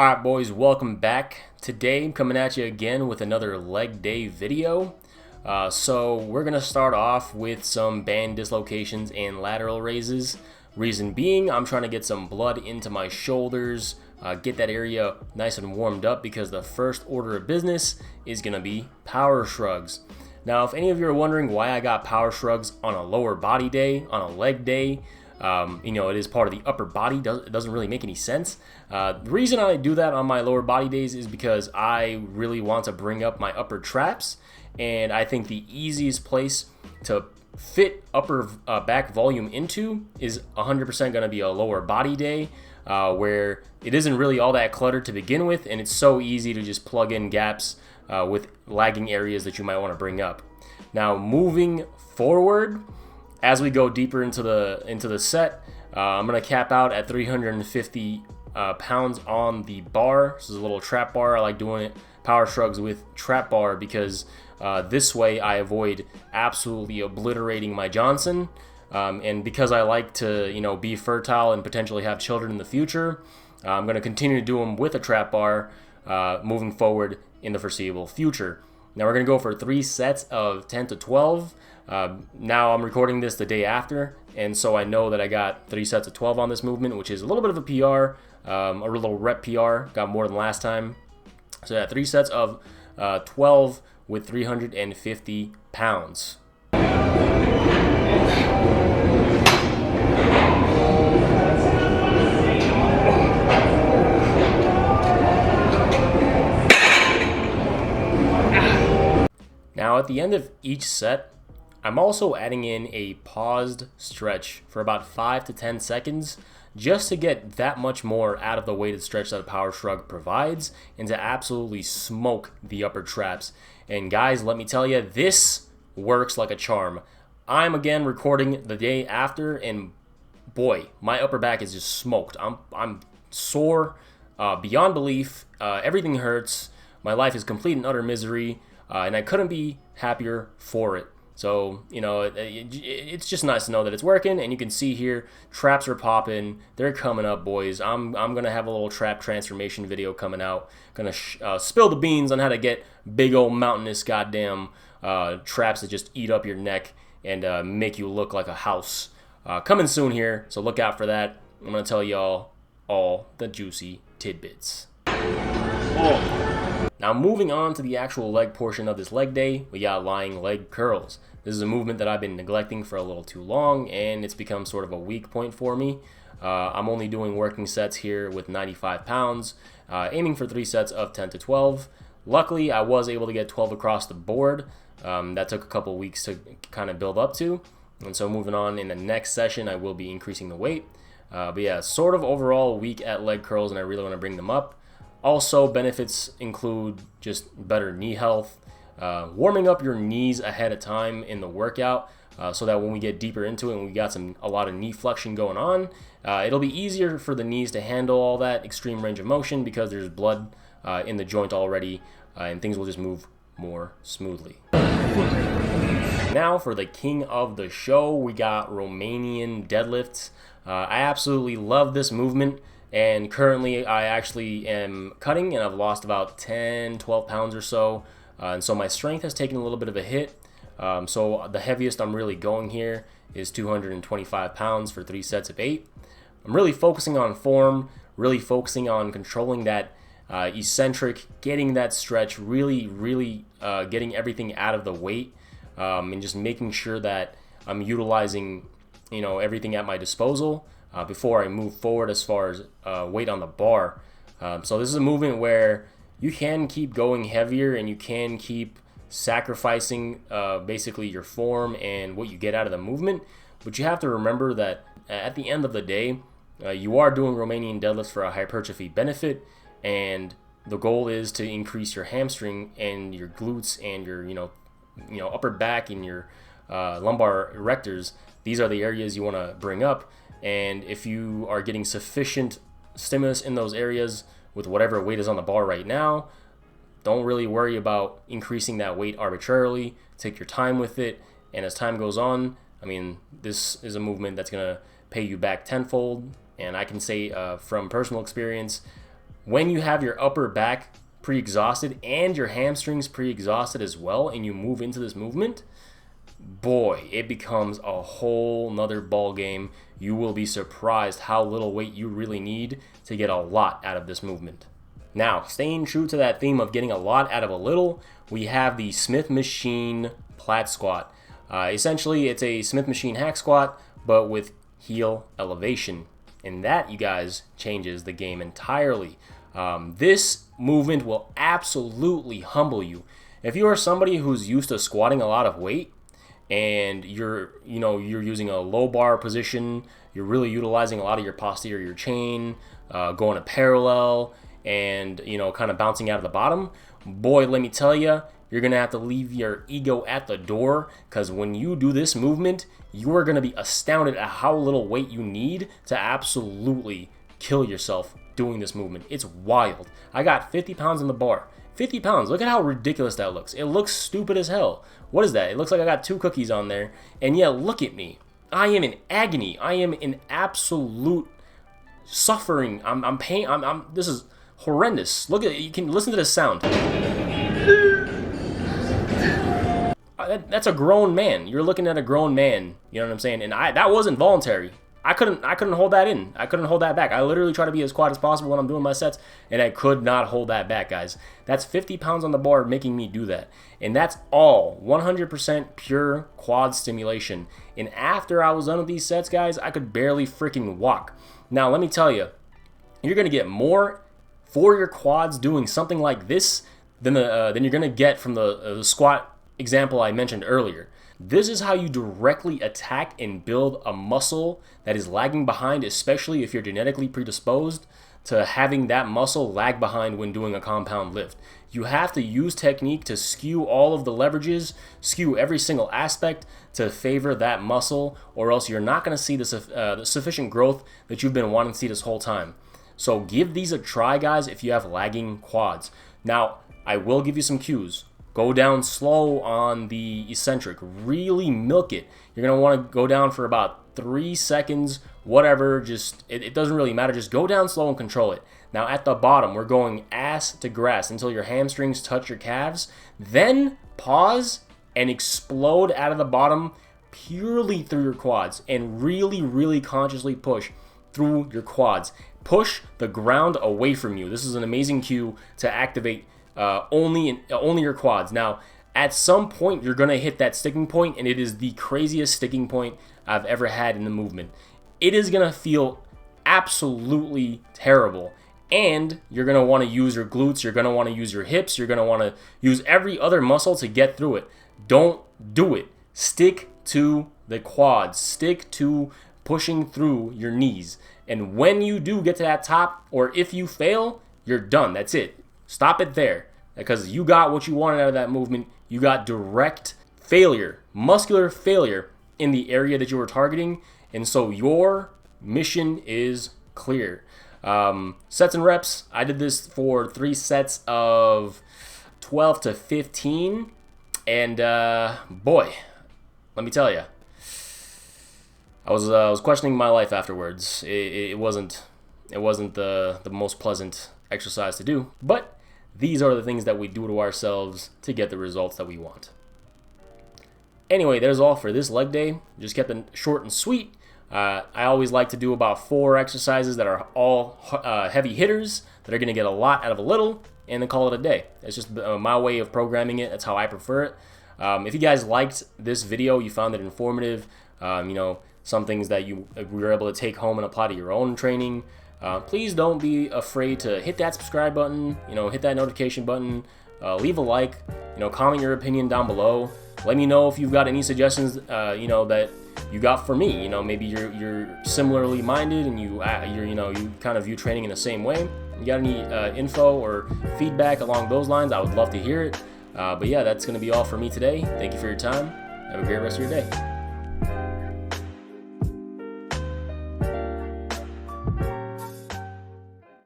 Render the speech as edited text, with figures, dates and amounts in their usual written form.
Alright boys, welcome back. Today I'm coming at you again with another leg day video. So we're going to start off with some band dislocations and lateral raises. Reason being, I'm trying to get some blood into my shoulders, get that area nice and warmed up, because the first order of business is going to be power shrugs. Now, if any of you are wondering why I got power shrugs on a lower body day, on a leg day, it is part of the upper body. It doesn't really make any sense. The reason I do that on my lower body days is because I really want to bring up my upper traps, and I think the easiest place to fit upper back volume into is 100% going to be a lower body day, where it isn't really all that cluttered to begin with, and it's so easy to just plug in gaps with lagging areas that you might want to bring up. Now, moving forward, as we go deeper into the set, I'm going to cap out at 350 pounds on the bar. This is a little trap bar. I like doing it power shrugs with trap bar because this way I avoid absolutely obliterating my Johnson. And because I like to be fertile and potentially have children in the future, I'm going to continue to do them with a trap bar moving forward in the foreseeable future. Now we're going to go for 3 sets of 10 to 12. Now I'm recording this the day after, and so I know that I got 3 sets of 12 on this movement, which is a little bit of a PR, a little rep PR, got more than last time. So yeah, 3 sets of 12 with 350 pounds. Now at the end of each set, I'm also adding in a paused stretch for about 5 to 10 seconds just to get that much more out of the weighted stretch that a power shrug provides and to absolutely smoke the upper traps. And guys, let me tell you, this works like a charm. I'm again recording the day after, and boy, my upper back is just smoked. I'm sore beyond belief. Everything hurts. My life is complete and utter misery, and I couldn't be happier for it. So, it's just nice to know that it's working, and you can see here, traps are popping. They're coming up, boys. I'm going to have a little trap transformation video coming out. Going to spill the beans on how to get big old mountainous goddamn traps that just eat up your neck and make you look like a house. Coming soon here, so look out for that. I'm going to tell y'all all the juicy tidbits. Now moving on to the actual leg portion of this leg day, we got lying leg curls. This is a movement that I've been neglecting for a little too long, and it's become sort of a weak point for me. I'm only doing working sets here with 95 pounds, aiming for 3 sets of 10 to 12. Luckily, I was able to get 12 across the board. That took a couple weeks to kind of build up to, and so moving on in the next session, I will be increasing the weight. But yeah, sort of overall weak at leg curls, and I really want to bring them up. Also, benefits include just better knee health, warming up your knees ahead of time in the workout, so that when we get deeper into it and we got a lot of knee flexion going on, it'll be easier for the knees to handle all that extreme range of motion because there's blood in the joint already, and things will just move more smoothly. Now for the king of the show, we got Romanian deadlifts. I absolutely love this movement. And currently I actually am cutting, and I've lost about 10-12 pounds or so, and so my strength has taken a little bit of a hit. So the heaviest I'm really going here is 225 pounds for 3 sets of 8. I'm really focusing on form, really focusing on controlling that eccentric, getting that stretch, really getting everything out of the weight, and just making sure that I'm utilizing everything at my disposal before I move forward as far as weight on the bar. So this is a movement where you can keep going heavier and you can keep sacrificing basically your form and what you get out of the movement, but you have to remember that at the end of the day, you are doing Romanian deadlifts for a hypertrophy benefit, and the goal is to increase your hamstring and your glutes and your upper back and your lumbar erectors. These are the areas you want to bring up. And if you are getting sufficient stimulus in those areas with whatever weight is on the bar right now, don't really worry about increasing that weight arbitrarily. Take your time with it, and as time goes on, this is a movement that's going to pay you back tenfold. And I can say from personal experience, when you have your upper back pre-exhausted and your hamstrings pre-exhausted as well, and you move into this movement, boy, it becomes a whole nother ball game. You will be surprised how little weight you really need to get a lot out of this movement. Now, staying true to that theme of getting a lot out of a little, we have the Smith Machine Platz squat. Essentially, it's a Smith Machine hack squat, but with heel elevation. And that, you guys, changes the game entirely. This movement will absolutely humble you. If you are somebody who's used to squatting a lot of weight, and you're using a low bar position, you're really utilizing a lot of your posterior chain, going to parallel, and kind of bouncing out of the bottom, boy, let me tell you, you're gonna have to leave your ego at the door, because when you do this movement, you are gonna be astounded at how little weight you need to absolutely kill yourself doing this movement. It's wild. I got 50 pounds on the bar. 50 pounds. Look at how ridiculous that looks. It looks stupid as hell. What is that? It looks like I got 2 cookies on there. And yeah, look at me. I am in agony. I am in absolute suffering. I'm pain. This is horrendous. Look at it. You can listen to this sound. That's a grown man. You're looking at a grown man. You know what I'm saying? And that wasn't voluntary. I couldn't hold that in. I couldn't hold that back. I literally try to be as quiet as possible when I'm doing my sets, and I could not hold that back, guys. That's 50 pounds on the bar making me do that. And that's all 100% pure quad stimulation. And after I was done with these sets, guys, I could barely freaking walk. Now, let me tell you, you're going to get more for your quads doing something like this than you're going to get from the squat example I mentioned earlier. This is how you directly attack and build a muscle that is lagging behind, especially if you're genetically predisposed to having that muscle lag behind when doing a compound lift. You have to use technique to skew all of the leverages, skew every single aspect to favor that muscle, or else you're not going to see the sufficient growth that you've been wanting to see this whole time. So give these a try, guys, if you have lagging quads. Now, I will give you some cues. Go down slow on the eccentric. Really milk it. You're going to want to go down for about 3 seconds, whatever. Just it doesn't really matter. Just go down slow and control it. Now at the bottom, we're going ass to grass until your hamstrings touch your calves. Then pause and explode out of the bottom purely through your quads, and really, really consciously push through your quads. Push the ground away from you. This is an amazing cue to activate only your quads. Now, at some point, you're going to hit that sticking point, and it is the craziest sticking point I've ever had in the movement. It is going to feel absolutely terrible, and you're going to want to use your glutes, you're going to want to use your hips, you're going to want to use every other muscle to get through it. Don't do it. Stick to the quads. Stick to pushing through your knees. And when you do get to that top, or if you fail, you're done. That's it. Stop it there, because you got what you wanted out of that movement. You got direct failure, muscular failure in the area that you were targeting, and so your mission is clear. Sets and reps, I did this for 3 sets of 12 to 15, and boy, let me tell you, I was questioning my life afterwards. It wasn't the most pleasant exercise to do, but these are the things that we do to ourselves to get the results that we want. Anyway, there's all for this leg day. Just kept it short and sweet. I always like to do about 4 exercises that are all heavy hitters that are going to get a lot out of a little, and then call it a day. It's just my way of programming it. That's how I prefer it. If you guys liked this video, you found it informative, some things that you were able to take home and apply to your own training, please don't be afraid to hit that subscribe button, hit that notification button, leave a like, comment your opinion down below. Let me know if you've got any suggestions, that you got for me. Maybe you're similarly minded and you kind of view training in the same way. You got any info or feedback along those lines? I would love to hear it. But yeah, that's going to be all for me today. Thank you for your time. Have a great rest of your day.